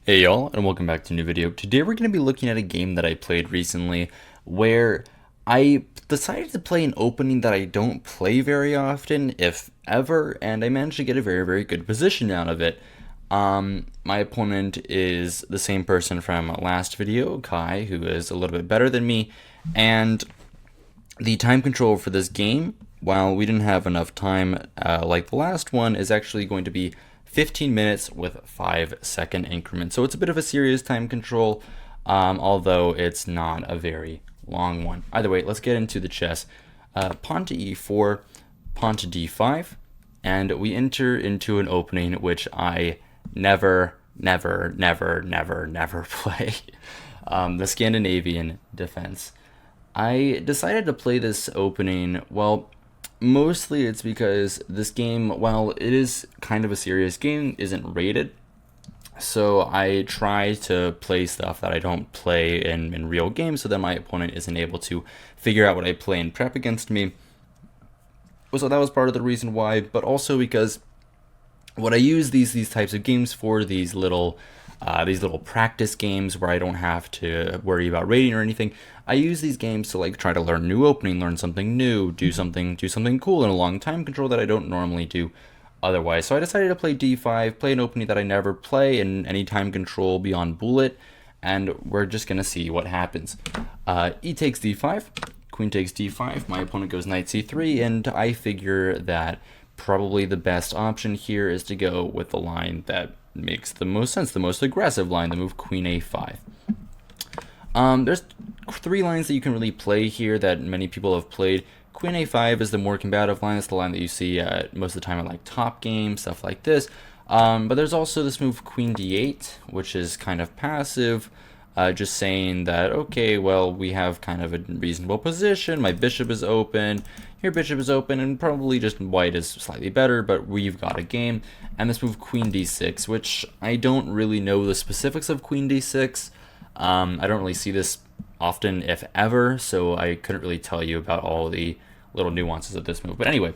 Hey y'all, and welcome back to a new video. Today we're going to be looking at a game that I played recently where I decided to play an opening that I don't play very often, if ever, and I managed to get a very good position out of it. My opponent is the same person from last video, Kai, who is a little bit better than me, and the time control for this game, while we didn't have enough time like the last one, is actually going to be 15 minutes with 5-second increments. So it's a bit of a serious time control, although it's not a very long one. Either way, let's get into the chess. Pawn to e4, pawn to d5, and we enter into an opening which I never play. The Scandinavian defense. I decided to play this opening, well, mostly it's because this game, while it is kind of a serious game, isn't rated. So I try to play stuff that I don't play in real games so that my opponent isn't able to figure out what I play and prep against me. So that was part of the reason why, but also because what I use these types of games for, these little practice games where I don't have to worry about rating or anything. I use these games to like try to learn new opening, learn something new, do something cool in a long time control that I don't normally do otherwise. So I decided to play d5, play an opening that I never play in any time control beyond bullet, and we're just gonna see what happens. E takes d5, queen takes d5, my opponent goes knight c3, and I figure that probably the best option here is to go with the line that makes the most sense, the most aggressive line, the move queen a5. There's three lines that you can really play here that many people have played. Queen a5 is the more combative line. It's the line that you see most of the time at like top games, stuff like this. But there's also this move queen d8, which is kind of passive, just saying that, okay, well, we have kind of a reasonable position. My bishop is open. Your bishop is open, and probably just white is slightly better, but we've got a game. And this move queen d6, which I don't really know the specifics of queen d6. I don't really see this often, if ever, so I couldn't really tell you about all the little nuances of this move. But anyway,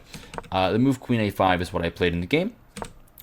the move queen a5 is what I played in the game.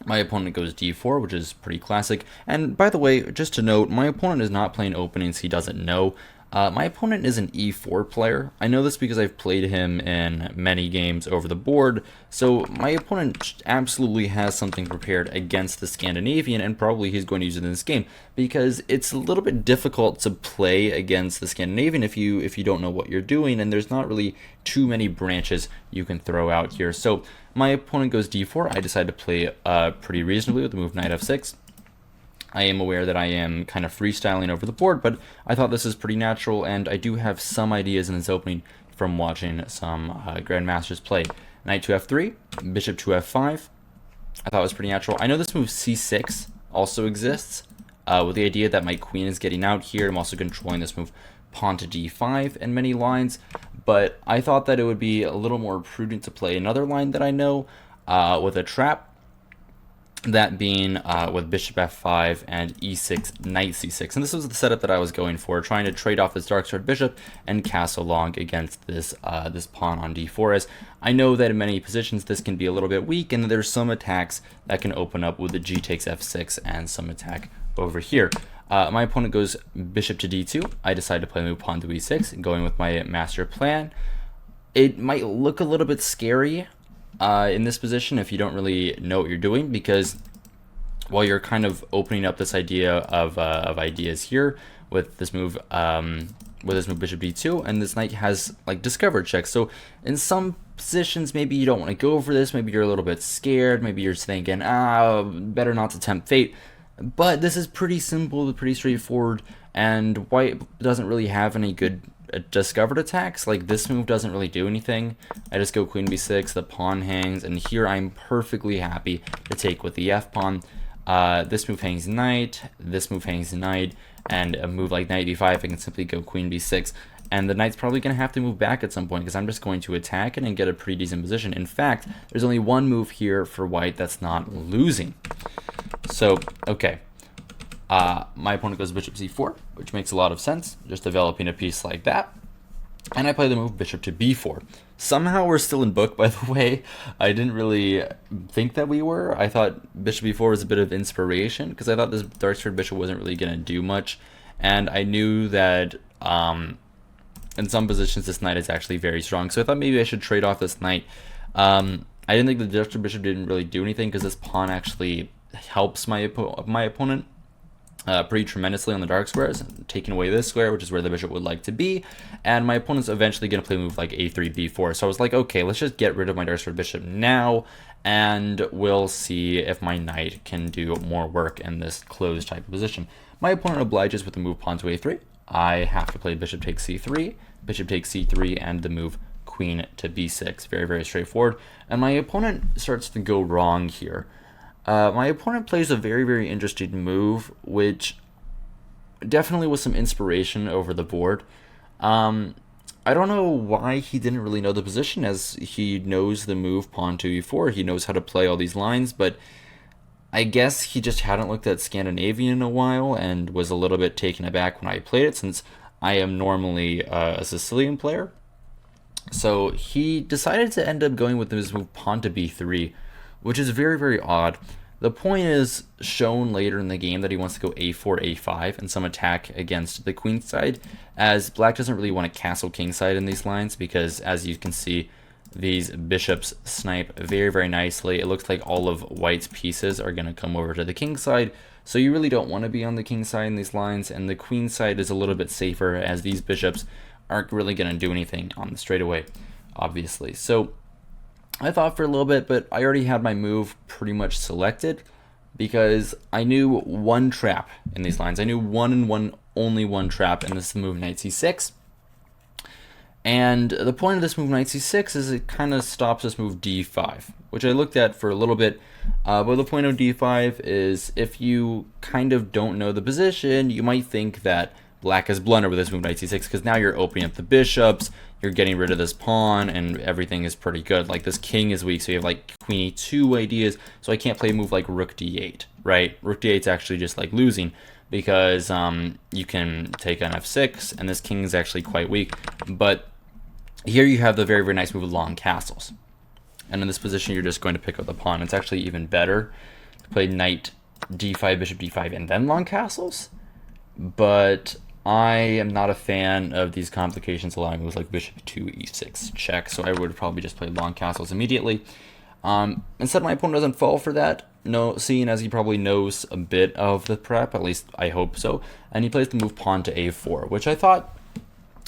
My opponent goes d4, which is pretty classic. And by the way, just to note, my opponent is not playing openings he doesn't know. My opponent is an e4 player. I know this because I've played him in many games over the board, so my opponent absolutely has something prepared against the Scandinavian, and probably he's going to use it in this game, because it's a little bit difficult to play against the Scandinavian if you don't know what you're doing, and there's not really too many branches you can throw out here. So my opponent goes d4. I decide to play pretty reasonably with the move knight f6. I am aware that I am kind of freestyling over the board, but I thought this is pretty natural, and I do have some ideas in this opening from watching some grandmasters play. Knight to f3, bishop to f5. I thought it was pretty natural. I know this move c6 also exists, with the idea that my queen is getting out here. I'm also controlling this move pawn to d5 in many lines, but I thought that it would be a little more prudent to play another line that I know with a trap. That being with bishop f5 and e6, knight c6. And this was the setup that I was going for, trying to trade off this dark sword bishop and castle long against this this pawn on d4. As I know that in many positions this can be a little bit weak, and there's some attacks that can open up with the g takes f6 and some attack over here. My opponent goes bishop to d2. I decide to play move pawn to e6, going with my master plan. It might look a little bit scary in this position if you don't really know what you're doing, because while you're kind of opening up this idea of ideas here with this move bishop d2, and this knight has like discovered checks. So in some positions maybe you don't want to go for this, maybe you're a little bit scared, maybe you're thinking better not to tempt fate. But this is pretty simple, pretty straightforward, and white doesn't really have any good discovered attacks. Like this move doesn't really do anything. I just go queen b6, the pawn hangs, and here I'm perfectly happy to take with the f pawn. This move hangs knight, this move hangs knight, and a move like knight d5 I can simply go queen b6, and the knight's probably going to have to move back at some point because I'm just going to attack it and get a pretty decent position. In fact, there's only one move here for white that's not losing. So okay, my opponent goes bishop c4, which makes a lot of sense, just developing a piece like that. And I play the move bishop to b4. Somehow we're still in book, by the way. I didn't really think that we were. I thought bishop b4 was a bit of inspiration because I thought this dark squared bishop wasn't really going to do much. And I knew that in some positions this knight is actually very strong. So I thought maybe I should trade off this knight. I didn't think the dark squared bishop didn't really do anything because this pawn actually helps my opponent pretty tremendously on the dark squares, taking away this square, which is where the bishop would like to be, and my opponent's eventually going to play a move like a3, b4, so I was like, okay, let's just get rid of my dark squared bishop now, and we'll see if my knight can do more work in this closed type of position. My opponent obliges with the move pawn to a3. I have to play bishop takes c3, bishop takes c3, and the move queen to b6. Very, very straightforward, and my opponent starts to go wrong here. My opponent plays a very, very interesting move, which definitely was some inspiration over the board. I don't know why he didn't really know the position, as he knows the move pawn to e4. He knows how to play all these lines, but I guess he just hadn't looked at Scandinavian in a while and was a little bit taken aback when I played it, since I am normally a Sicilian player. So he decided to end up going with his move pawn to b3, which is very, very odd. The point is shown later in the game that he wants to go a4, a5, and some attack against the queen side, as black doesn't really want to castle king side in these lines, because as you can see, these bishops snipe very, very nicely. It looks like all of white's pieces are going to come over to the king side, so you really don't want to be on the king side in these lines, and the queen side is a little bit safer, as these bishops aren't really going to do anything on the straightaway, obviously. So I thought for a little bit, but I already had my move pretty much selected because I knew one trap in these lines. I knew only one trap, and this is the move knight c6. And the point of this move knight c6 is it kind of stops this move d5, which I looked at for a little bit. But the point of d5 is if you kind of don't know the position, you might think that black has blundered with this move knight c6 because now you're opening up the bishops, you're getting rid of this pawn, and everything is pretty good. Like this king is weak, so you have like queen e2 ideas, so I can't play a move like rook d8, right? Rook d8 is actually just like losing because you can take on f6, and this king is actually quite weak. But here you have the very, very nice move of long castles. And in this position, you're just going to pick up the pawn. It's actually even better to play knight d5, bishop d5, and then long castles. But I am not a fan of these complications allowing moves like bishop to e6 check, so I would probably just play long castles immediately. Instead, my opponent doesn't fall for that, seeing as he probably knows a bit of the prep, at least I hope so, and he plays the move pawn to a4, which I thought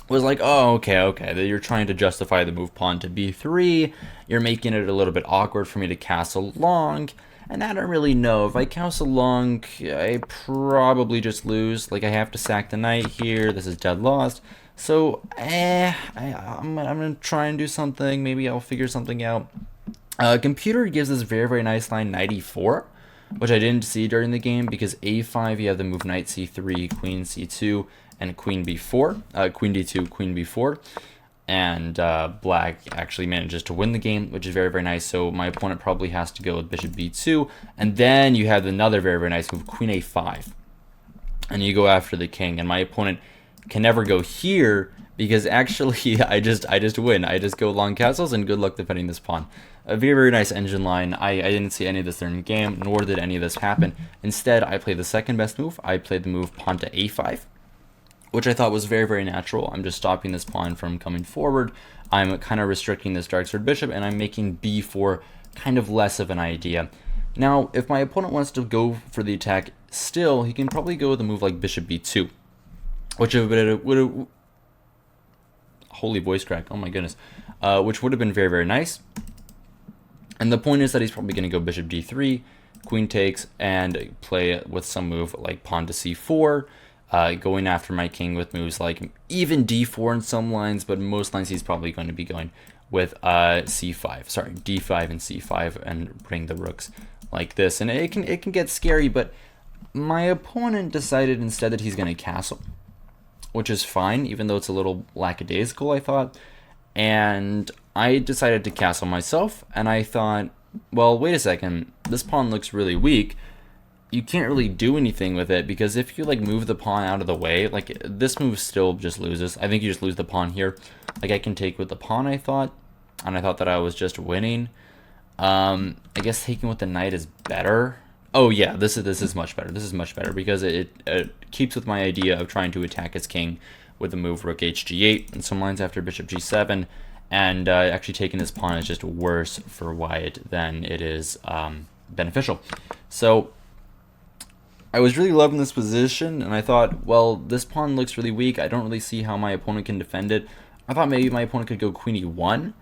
was like, oh, okay, that you're trying to justify the move pawn to b3, you're making it a little bit awkward for me to castle long, and I don't really know. If I castle long, I probably just lose. Like, I have to sack the knight here. This is dead lost. So, I'm going to try and do something. Maybe I'll figure something out. Computer gives this very, very nice line, knight e4, which I didn't see during the game because a5, you have the move knight c3, queen c2, and queen b4. Queen d2, queen b4. And black actually manages to win the game, which is very, very nice. So my opponent probably has to go with bishop b2, and then you have another very, very nice move, queen a5, and you go after the king. And my opponent can never go here because actually I just win. I just go long castles, and good luck defending this pawn. A very, very nice engine line. I didn't see any of this during the game, nor did any of this happen. Instead, I played the second best move. I played the move pawn to a5. Which I thought was very, very natural. I'm just stopping this pawn from coming forward. I'm kind of restricting this dark squared bishop, and I'm making b4 kind of less of an idea. Now, if my opponent wants to go for the attack still, he can probably go with a move like bishop b2, which would have holy voice crack, oh my goodness, which would have been very, very nice. And the point is that he's probably going to go bishop d3, queen takes, and play with some move like pawn to c4, going after my king with moves like even d4 in some lines, but most lines he's probably going to be going with c5, sorry, d5 and c5, and bring the rooks like this. And it can get scary, but my opponent decided instead that he's going to castle, which is fine, even though it's a little lackadaisical, I thought. And I decided to castle myself, and I thought, well, wait a second, this pawn looks really weak. You can't really do anything with it, because if you like move the pawn out of the way, like this move still just loses. I think you just lose the pawn here. Like I can take with the pawn, I thought, and I thought that I was just winning. I guess taking with the knight is better. Oh yeah, this is much better. This is much better because it keeps with my idea of trying to attack his king with the move rook hg8 and some lines after bishop g7, and actually taking this pawn is just worse for white than it is beneficial. So I was really loving this position, and I thought, well, this pawn looks really weak. I don't really see how my opponent can defend it. I thought maybe my opponent could go queen e1,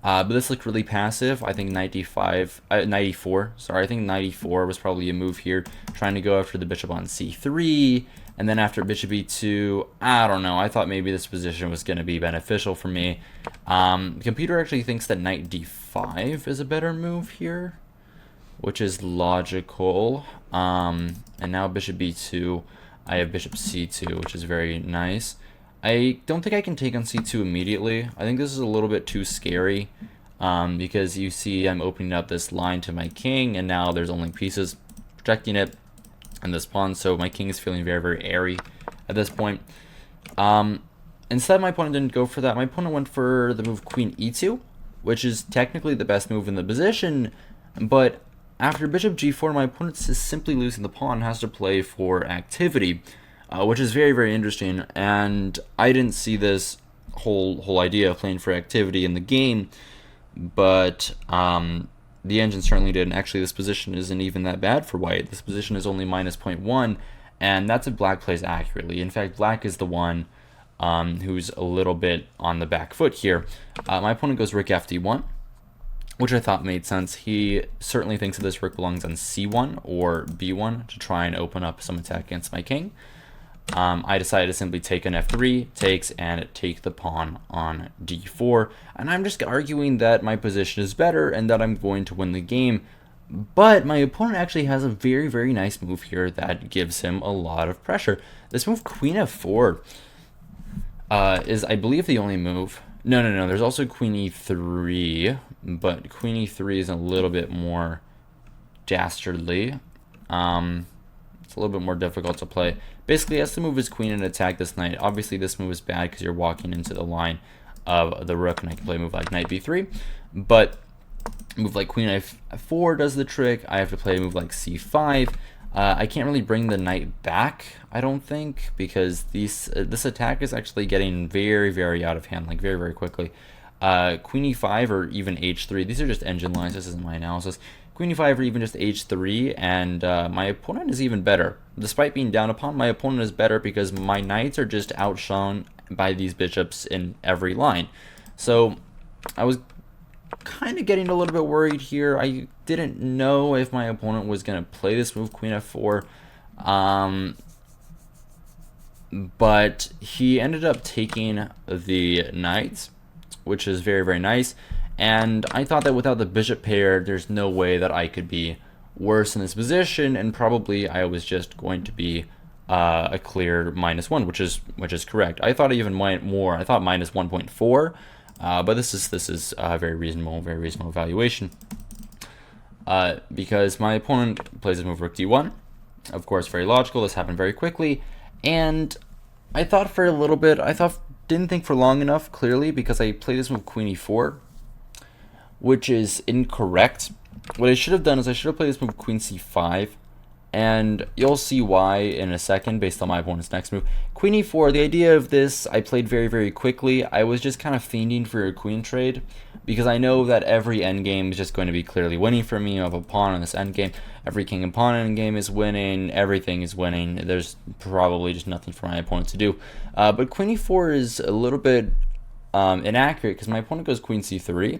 but this looked really passive. I think knight d5, knight e4. Sorry, I think knight e4 was probably a move here, trying to go after the bishop on c3, and then after bishop e2, I don't know. I thought maybe this position was going to be beneficial for me. The computer actually thinks that knight d5 is a better move here, which is logical. And now bishop b2, I have bishop c2, which is very nice. I don't think I can take on c2 immediately. I think this is a little bit too scary, because you see I'm opening up this line to my king, and now there's only pieces protecting it and this pawn, so my king is feeling very, very airy at this point. Instead, my opponent didn't go for that. My opponent went for the move queen e2, which is technically the best move in the position, but after bishop g4, my opponent is simply losing the pawn, has to play for activity, which is very, very interesting. And I didn't see this whole idea of playing for activity in the game, but the engine certainly did. And actually, this position isn't even that bad for white. This position is only minus 0.1, and that's if black plays accurately. In fact, black is the one who's a little bit on the back foot here. My opponent goes rook fd1, which I thought made sense. He certainly thinks that this rook belongs on c1 or b1 to try and open up some attack against my king. I decided to simply take an f3, takes, and take the pawn on d4. And I'm just arguing that my position is better and that I'm going to win the game. But my opponent actually has a very, very nice move here that gives him a lot of pressure. This move, queen f4, is, I believe, the only move. No, there's also queen e3, but queen e3 is a little bit more dastardly. It's a little bit more difficult to play. Basically, he has to move his queen and attack this knight. Obviously, this move is bad because you're walking into the line of the rook, and I can play a move like knight b3. But a move like queen f4 does the trick. I have to play a move like c5. I can't really bring the knight back, I don't think, because this attack is actually getting very, very out of hand, like very, very quickly. Queen e5 or even h3, these are just engine lines, this isn't my analysis. Queen e5 or even just h3, and my opponent is even better. Despite being down a pawn, my opponent is better because my knights are just outshone by these bishops in every line. So I was kind of getting a little bit worried here. I didn't know if my opponent was going to play this move, queen f4. But he ended up taking the knight, which is very, very nice. And I thought that without the bishop pair, there's no way that I could be worse in this position, and probably I was just going to be a clear -1, which is correct. I thought I even went more. I thought minus 1.4, but this is a very reasonable valuation. Because my opponent plays a move rook d1, of course, very logical. This happened very quickly, and I thought for a little bit. Didn't think for long enough, clearly, because I played this move queen e4, which is incorrect. What I should have done is I should have played this move queen c5, and you'll see why in a second based on my opponent's next move. Queen e4, the idea of this, I played very, very quickly. I was just kind of fiending for a queen trade, because I know that every endgame is just going to be clearly winning for me. I have a pawn on this endgame. Every king and pawn endgame is winning. Everything is winning. There's probably just nothing for my opponent to do. But queen e4 is a little bit inaccurate, because my opponent goes queen c3,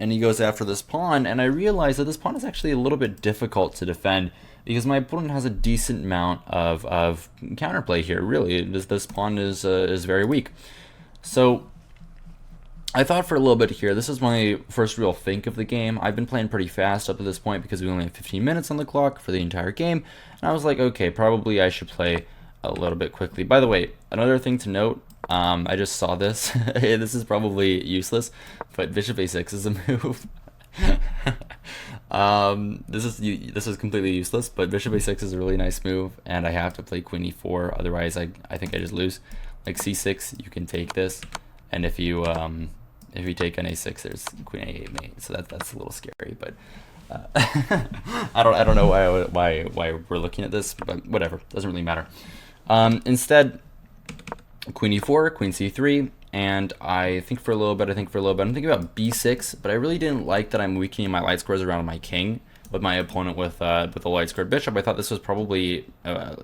and he goes after this pawn, and I realize that this pawn is actually a little bit difficult to defend, because my opponent has a decent amount of counterplay here. Really, this pawn is very weak. So I thought for a little bit here. This is my first real think of the game. I've been playing pretty fast up to this point because we only have 15 minutes on the clock for the entire game, and I was like, okay, probably I should play a little bit quickly. By the way, another thing to note, I just saw this. This is probably useless, but bishop a6 is a move. This is completely useless, but bishop a6 is a really nice move, and I have to play queen e4. Otherwise, I think I just lose. Like c6, you can take this, and if you if you take on a6, there's queen a8 mate, so that's a little scary. But I don't know why we're looking at this, but whatever, doesn't really matter. Instead, queen e4, queen c3, and I think for a little bit, I'm thinking about b6, but I really didn't like that I'm weakening my light squares around my king with my opponent with a light squared bishop. I thought this was probably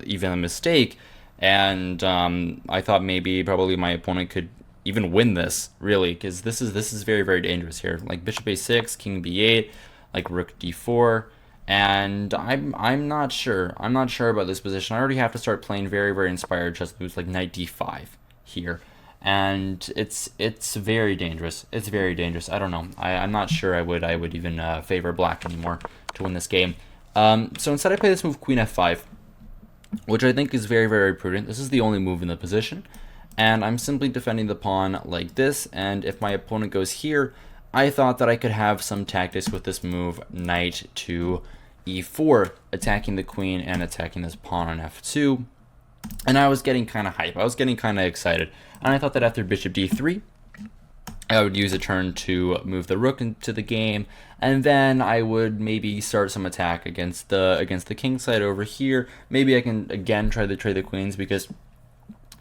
even a mistake, and I thought probably my opponent could even win this, really, because this is very, very dangerous here. Like bishop a6, king b8, like rook d4, and I'm not sure. I'm not sure about this position. I already have to start playing very, very inspired chess moves like knight d5 here, and it's very dangerous. It's very dangerous. I don't know. I'm not sure I would even favor black anymore to win this game. So instead I play this move queen f5, which I think is very, very prudent. This is the only move in the position, and I'm simply defending the pawn like this, and if my opponent goes here, I thought that I could have some tactics with this move, knight to e4, attacking the queen and attacking this pawn on f2, and I was getting kind of hype. I was getting kind of excited, and I thought that after bishop d3, I would use a turn to move the rook into the game, and then I would maybe start some attack against the king side over here. Maybe I can again try to trade the queens, because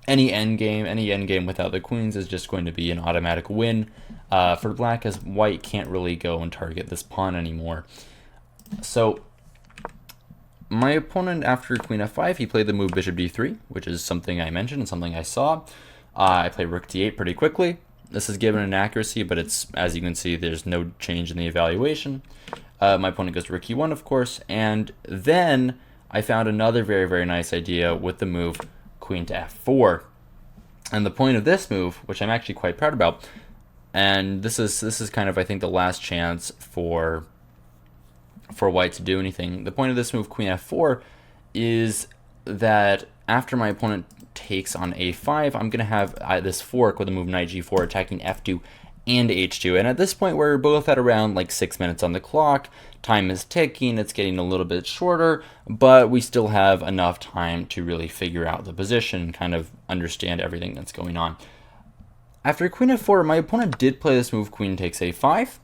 any endgame without the queens is just going to be an automatic win for black, as white can't really go and target this pawn anymore. So my opponent, after queen f5, he played the move bishop d3, which is something I mentioned and something I saw. I played rook d8 pretty quickly. This is given an accuracy, but it's, as you can see, there's no change in the evaluation. My opponent goes to rook e1, of course, and then I found another very, very nice idea with the move queen to f4. And the point of this move, which I'm actually quite proud about, and this is kind of, I think, the last chance for white to do anything. The point of this move, queen f4, is that after my opponent takes on a5, I'm going to have this fork with the move knight g4 attacking f2 and h2. And at this point, we're both at around like 6 minutes on the clock. Time is ticking. It's getting a little bit shorter, but we still have enough time to really figure out the position and kind of understand everything that's going on. After queen f4, my opponent did play this move queen takes a5.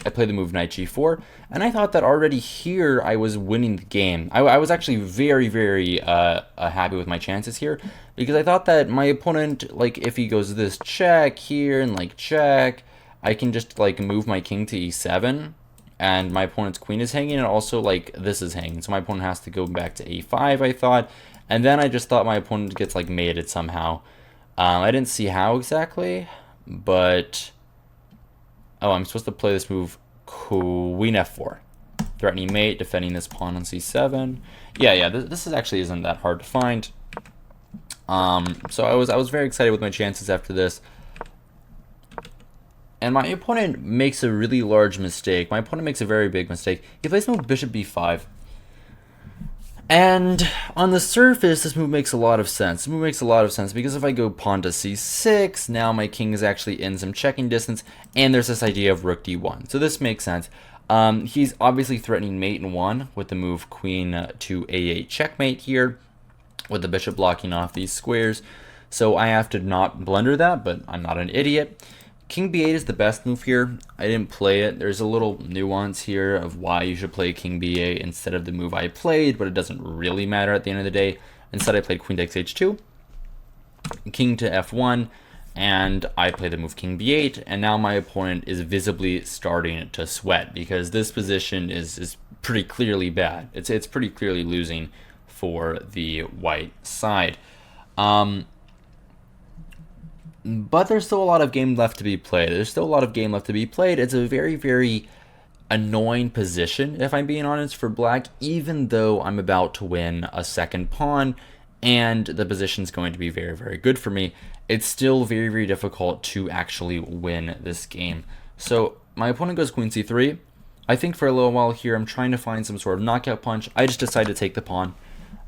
I played the move knight g4, and I thought that already here I was winning the game. I was actually very, very happy with my chances here, because I thought that my opponent, like, if he goes this check here and like check, I can just like move my king to e7, and my opponent's queen is hanging, and also like this is hanging, so my opponent has to go back to a5, I thought, and then I just thought my opponent gets like mated somehow. I didn't see how exactly, but oh, I'm supposed to play this move queen f4, threatening mate, defending this pawn on c7. Yeah, this actually isn't that hard to find. So I was very excited with my chances after this. And my opponent makes a really large mistake. My opponent makes a very big mistake. He plays move bishop b5. And on the surface, this move makes a lot of sense. This move makes a lot of sense because if I go pawn to c6, now my king is actually in some checking distance, and there's this idea of rook d1. So this makes sense. He's obviously threatening mate in 1 with the move queen to a8 checkmate here, with the bishop blocking off these squares. So I have to not blunder that, but I'm not an idiot. King b8 is the best move here. I didn't play it. There's a little nuance here of why you should play king b8 instead of the move I played, but it doesn't really matter at the end of the day. Instead, I played queen takes h2, king to f1, and I played the move king b8, and now my opponent is visibly starting to sweat because this position is pretty clearly bad. It's pretty clearly losing for the white side. But there's still a lot of game left to be played. It's a very, very annoying position, if I'm being honest, for black, even though I'm about to win a second pawn and the position's going to be very, very good for me. It's still very, very difficult to actually win this game. So my opponent goes queen c3. I think for a little while here, I'm trying to find some sort of knockout punch. I just decided to take the pawn.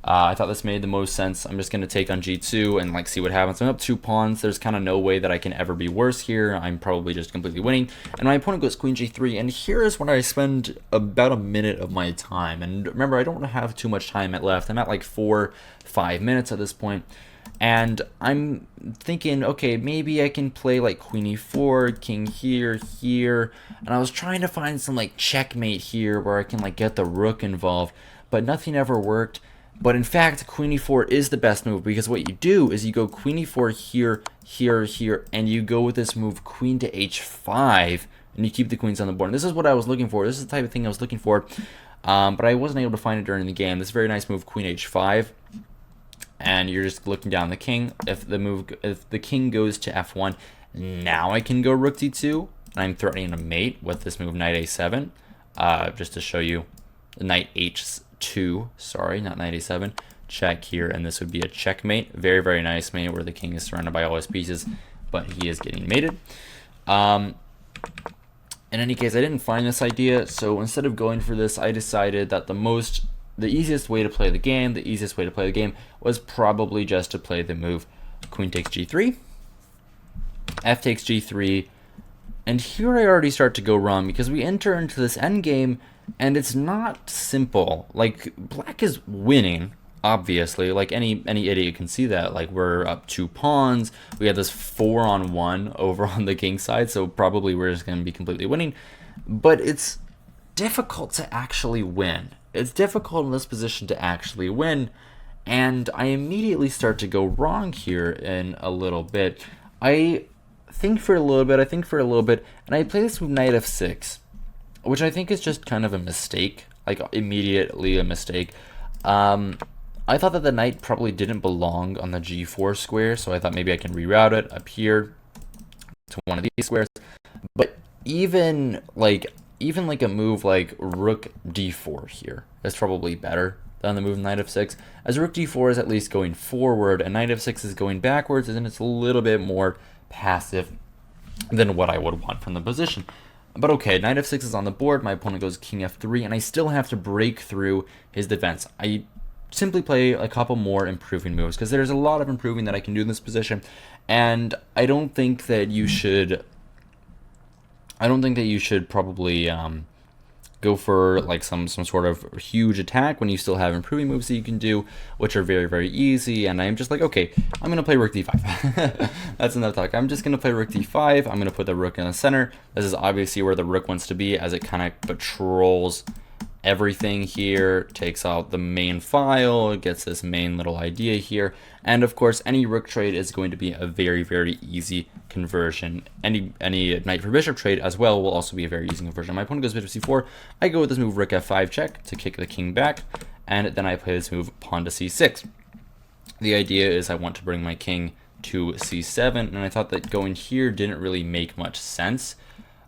I thought this made the most sense. I'm just going to take on g2 and like see what happens. I'm up 2 pawns. There's kind of no way that I can ever be worse here. I'm probably just completely winning. And my opponent goes queen g3. And here is when I spend about a minute of my time. And remember, I don't have too much time left. I'm at like 4-5 minutes at this point. And I'm thinking, okay, maybe I can play like queen e4, king here, here. And I was trying to find some like checkmate here where I can like get the rook involved, but nothing ever worked. But in fact, queen e4 is the best move, because what you do is you go queen e4 here, here, here, and you go with this move queen to h5, and you keep the queens on the board. And this is what I was looking for. This is the type of thing I was looking for, but I wasn't able to find it during the game. This very nice move, queen h5. And you're just looking down the king. If the king goes to f1, now I can go rook d2, and I'm threatening a mate with this move knight a7, just to show you knight h2. Sorry, not knight a7. Check here, and this would be a checkmate. Very, very nice mate where the king is surrounded by all his pieces, but he is getting mated. In any case, I didn't find this idea, so instead of going for this, I decided that the easiest way to play the game, was probably just to play the move queen takes g3, f takes g3, and here I already start to go wrong, because we enter into this endgame, and it's not simple. Like, black is winning, obviously, like any idiot can see that. Like, we're up 2 pawns, we have this 4-on-1 over on the king side, so probably we're just going to be completely winning, but it's difficult to actually win. It's difficult in this position to actually win, and I immediately start to go wrong here in a little bit. I think for a little bit, and I play this move knight f6, which I think is just kind of a mistake, like immediately a mistake. I thought that the knight probably didn't belong on the g4 square, so I thought maybe I can reroute it up here to one of these squares, but even like a move like rook d4 here is probably better than the move knight f6, as rook d4 is at least going forward, and knight f6 is going backwards, and it's a little bit more passive than what I would want from the position. But okay, knight f6 is on the board, my opponent goes king f3, and I still have to break through his defense. I simply play a couple more improving moves, because there's a lot of improving that I can do in this position, and I don't think that you should probably go for like some sort of huge attack when you still have improving moves that you can do, which are very, very easy. And I'm just like, okay, I'm going to play rook d5. That's enough talk. I'm just going to play rook d5. I'm going to put the rook in the center. This is obviously where the rook wants to be, as it kind of patrols everything here, takes out the main file, gets this main little idea here, and of course any rook trade is going to be a very, very easy conversion. Any knight for bishop trade as well will also be a very easy conversion. My opponent goes bishop c4, I go with this move rook f5 check to kick the king back, and then I play this move pawn to c6. The idea is I want to bring my king to c7, and I thought that going here didn't really make much sense.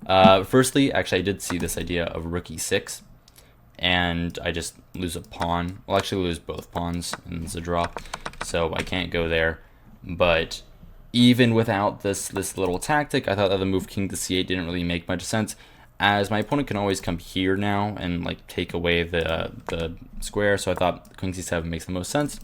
Firstly, actually I did see this idea of rook e6, and I just lose a pawn. Well, actually lose both pawns, and it's a draw, so I can't go there. But even without this little tactic, I thought that the move king to c8 didn't really make much sense, as my opponent can always come here now and like take away the square, so I thought king c7 makes the most sense.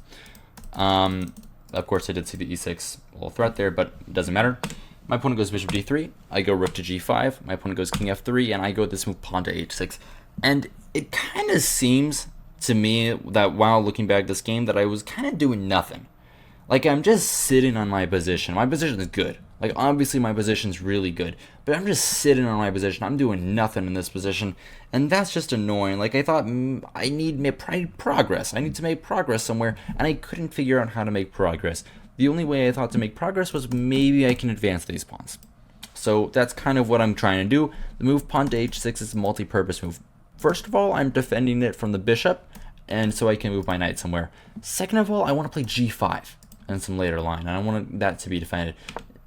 Of course, I did see the e6 little threat there, but it doesn't matter. My opponent goes bishop d3, I go rook to g5, my opponent goes king f3, and I go with this move pawn to h6. And it kind of seems to me that while looking back at this game that I was kind of doing nothing. Like, I'm just sitting on my position. My position is good. Like, obviously my position's really good, but I'm just sitting on my position. I'm doing nothing in this position, and that's just annoying. Like, I thought I need progress. I need to make progress somewhere, and I couldn't figure out how to make progress. The only way I thought to make progress was maybe I can advance these pawns. So that's kind of what I'm trying to do. The move pawn to h6 is a multi-purpose move. First of all, I'm defending it from the bishop, and so I can move my knight somewhere. Second of all, I want to play g5 in some later line, and I want that to be defended.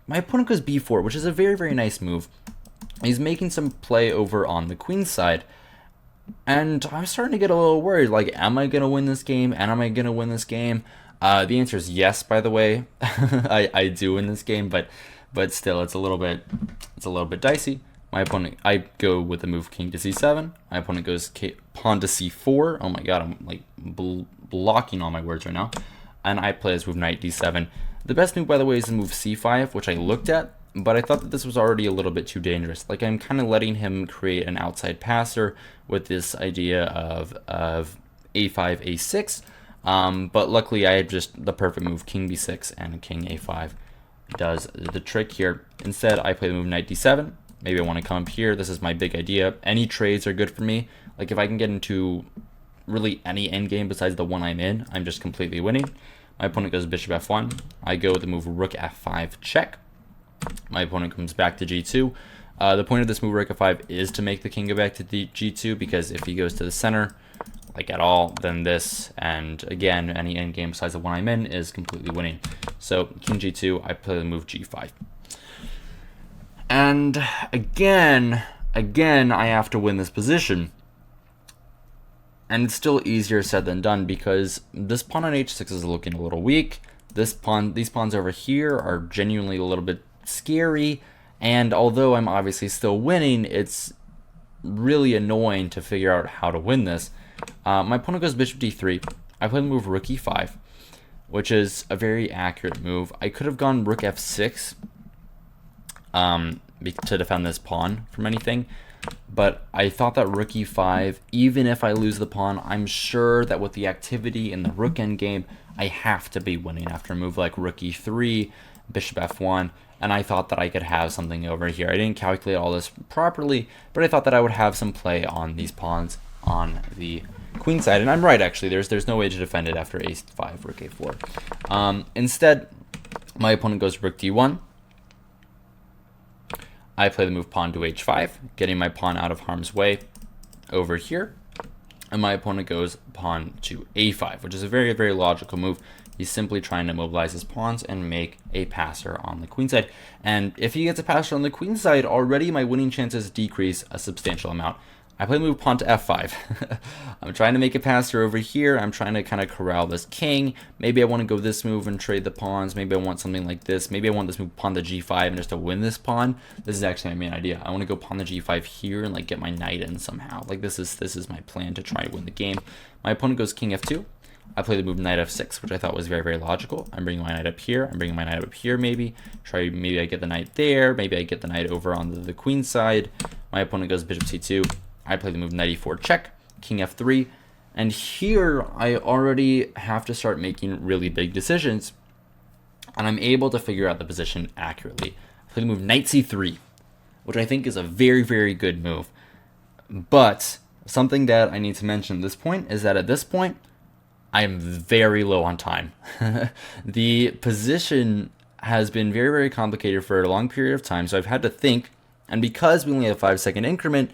My opponent goes b4, which is a very, very nice move. He's making some play over on the queen side, and I'm starting to get a little worried. Like, am I going to win this game? And am I going to win this game? The answer is yes, by the way. I do win this game, but still, it's a little bit dicey. My opponent, I go with the move king to c7. My opponent goes pawn to c4. Oh my god, I'm like blocking all my words right now. And I play this move knight d7. The best move, by the way, is the move c5, which I looked at, but I thought that this was already a little bit too dangerous. Like, I'm kind of letting him create an outside passer with this idea of a5, a6. But luckily I had just the perfect move, king b6 and king a5 does the trick here. Instead, I play the move knight d7. Maybe I want to come up here. This is my big idea. Any trades are good for me. Like if I can get into really any endgame besides the one I'm in, I'm just completely winning. My opponent goes bishop f1. I go with the move rook f5 check. My opponent comes back to g2. The point of this move rook f5 is to make the king go back to the g2, because if he goes to the center, like at all, then this, and again, any endgame besides the one I'm in, is completely winning. So king g2, I play the move g5. And again, I have to win this position. And it's still easier said than done, because this pawn on h6 is looking a little weak. These pawns over here are genuinely a little bit scary. And although I'm obviously still winning, it's really annoying to figure out how to win this. My opponent goes bishop d3. I play the move rook e5, which is a very accurate move. I could have gone rook f6 to defend this pawn from anything, but I thought that rook e5, even if I lose the pawn, I'm sure that with the activity in the rook endgame, I have to be winning after a move like rook e3, bishop f1, and I thought that I could have something over here. I didn't calculate all this properly, but I thought that I would have some play on these pawns on the queen side, and I'm right actually. There's no way to defend it after a5, rook a4. Instead, my opponent goes rook d1. I play the move pawn to h5, getting my pawn out of harm's way over here, and my opponent goes pawn to a5, which is a very, very logical move. He's simply trying to mobilize his pawns and make a passer on the queen side. And if he gets a passer on the queen side, already my winning chances decrease a substantial amount. I play the move pawn to f5. I'm trying to make a passer over here. I'm trying to kind of corral this king. Maybe I want to go this move and trade the pawns. Maybe I want something like this. Maybe I want this move pawn to g5 and just to win this pawn. This is actually my main idea. I want to go pawn to g5 here and like get my knight in somehow. Like this is my plan to try and win the game. My opponent goes king f2. I play the move knight f6, which I thought was very, very logical. I'm bringing my knight up here. I'm bringing my knight up here maybe. Maybe I get the knight there. Maybe I get the knight over on the queen side. My opponent goes bishop c2. I play the move knight e4 check, king f3, and here I already have to start making really big decisions, and I'm able to figure out the position accurately. I play the move knight c3, which I think is a very, very good move. But something that I need to mention at this point is that at this point, I'm very low on time. The position has been very, very complicated for a long period of time, so I've had to think, and because we only have a 5-second increment,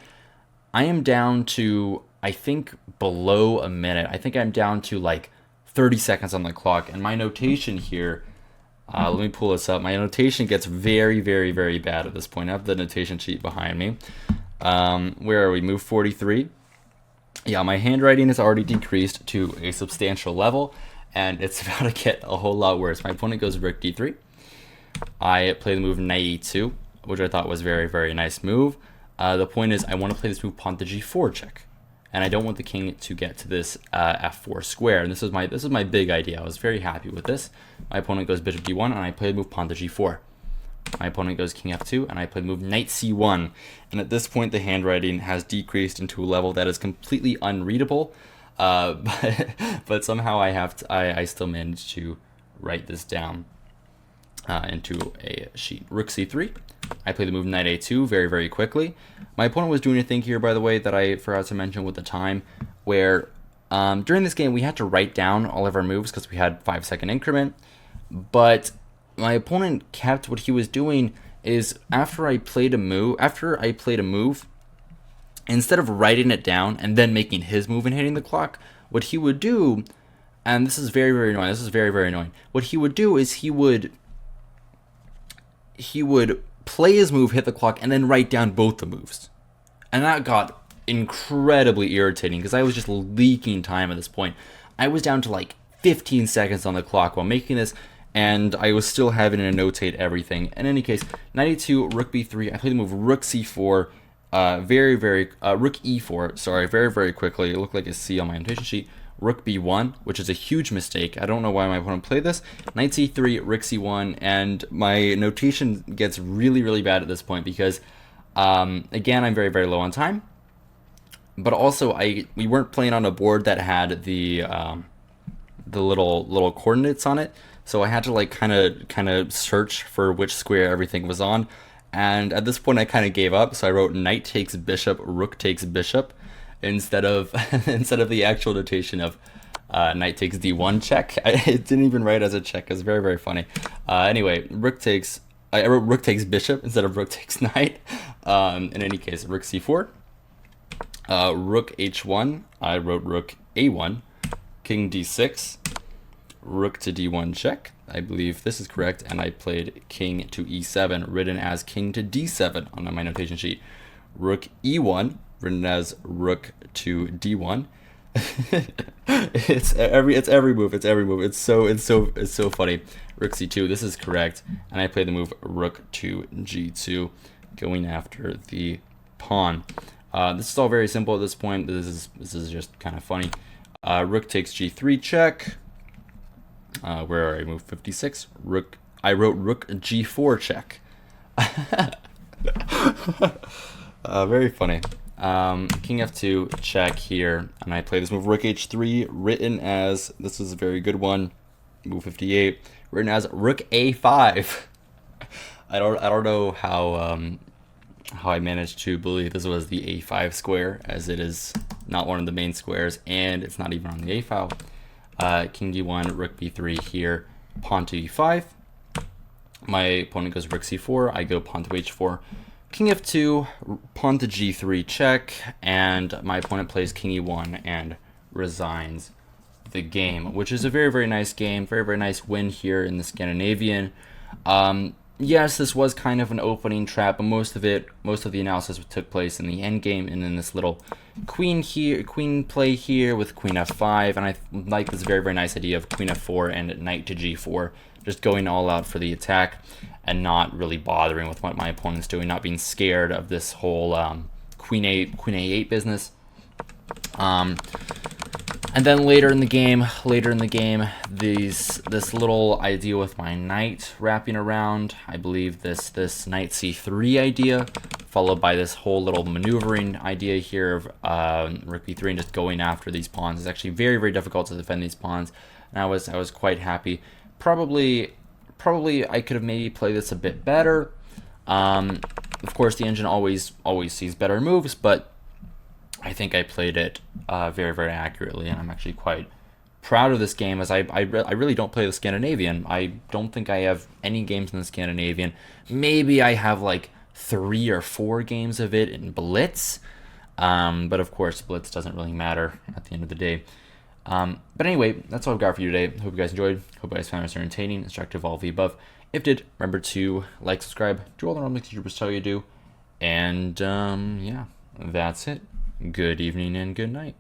I am down to, I think, below a minute. I think I'm down to like 30 seconds on the clock. And my notation here, let me pull this up. My notation gets very, very, very bad at this point. I have the notation sheet behind me. Where are we? Move 43. Yeah, my handwriting has already decreased to a substantial level, and it's about to get a whole lot worse. My opponent goes rook d3. I play the move knight e2, which I thought was a very, very nice move. The point is I want to play this move pawn to g4 check, and I don't want the king to get to this f4 square. And this is my big idea. I was very happy with this. My opponent goes bishop d1, and I play the move pawn to g4. My opponent goes king f2, and I play the move knight c1. And at this point, the handwriting has decreased into a level that is completely unreadable. But somehow I still managed to write this down into a sheet. Rook c3. I play the move knight a2 very, very quickly. My opponent was doing a thing here, by the way, that I forgot to mention with the time, where during this game we had to write down all of our moves because we had 5-second increment. But my opponent kept what he was doing is after I played a move, instead of writing it down and then making his move and hitting the clock, what he would do, and this is very, very annoying. This is very, very annoying. What he would do is he would play his move, hit the clock, and then write down both the moves. And that got incredibly irritating because I was just leaking time at this point. I was down to like 15 seconds on the clock while making this, and I was still having to notate everything. In any case, knight e2, rook b3, I play the move rook c4, rook e4, sorry, very, very quickly. It looked like a C on my annotation sheet. Rook b1, which is a huge mistake. I don't know why my opponent played this. Knight c3, rook c1, and my notation gets really, really bad at this point because, again, I'm very, very low on time. But also, we weren't playing on a board that had the the little coordinates on it. So I had to like kind of search for which square everything was on. And at this point, I kind of gave up. So I wrote knight takes bishop, rook takes bishop, instead of instead of the actual notation of knight takes d1 check. It didn't even write as a check. It's very, very funny. Anyway, I wrote rook takes bishop instead of rook takes knight. In any case, rook c4, rook h1. I wrote rook a1, king d6, rook to d1 check. I believe this is correct, and I played king to e7, written as king to d7 on my notation sheet. Rook e1, written as rook to d1. It's every move. It's so funny. Rook c2. This is correct, and I play the move rook to g2, going after the pawn. This is all very simple at this point. This is just kind of funny. Rook takes g3 check. Where are I? Move 56. I wrote rook g4 check. Very funny. King f2 check here, and I play this move rook h3, written as, this is a very good one, move 58, written as rook a5. I don't know how I managed to believe this was the a5 square, as it is not one of the main squares, and it's not even on the a file. King d1, rook b3 here, pawn to e5. My opponent goes rook c4, I go pawn to h4. King f2, pawn to g3 check, and my opponent plays king e1 and resigns the game, which is a very, very nice game, very, very nice win here in the Scandinavian. Yes, this was kind of an opening trap, but most of the analysis took place in the endgame and in this little queen play here with queen f5, and I like this very, very nice idea of queen f4 and knight to g4, just going all out for the attack and not really bothering with what my opponent's doing, not being scared of this whole queen a8 business. And then later in the game, this little idea with my knight wrapping around, I believe this knight c3 idea, followed by this whole little maneuvering idea here of rook b3 and just going after these pawns. It's actually very, very difficult to defend these pawns, and I was quite happy. Probably I could have maybe played this a bit better. Of course, the engine always sees better moves, but I think I played it very, very accurately, and I'm actually quite proud of this game, as I really don't play the Scandinavian. I don't think I have any games in the Scandinavian. Maybe I have like 3 or 4 games of it in Blitz, but of course Blitz doesn't really matter at the end of the day. But anyway, that's all I've got for you today. Hope you guys enjoyed. Hope you guys found this entertaining, instructive, all of the above. If did, remember to like, subscribe, do all the normal things YouTubers tell you to do, and yeah, that's it. Good evening and good night.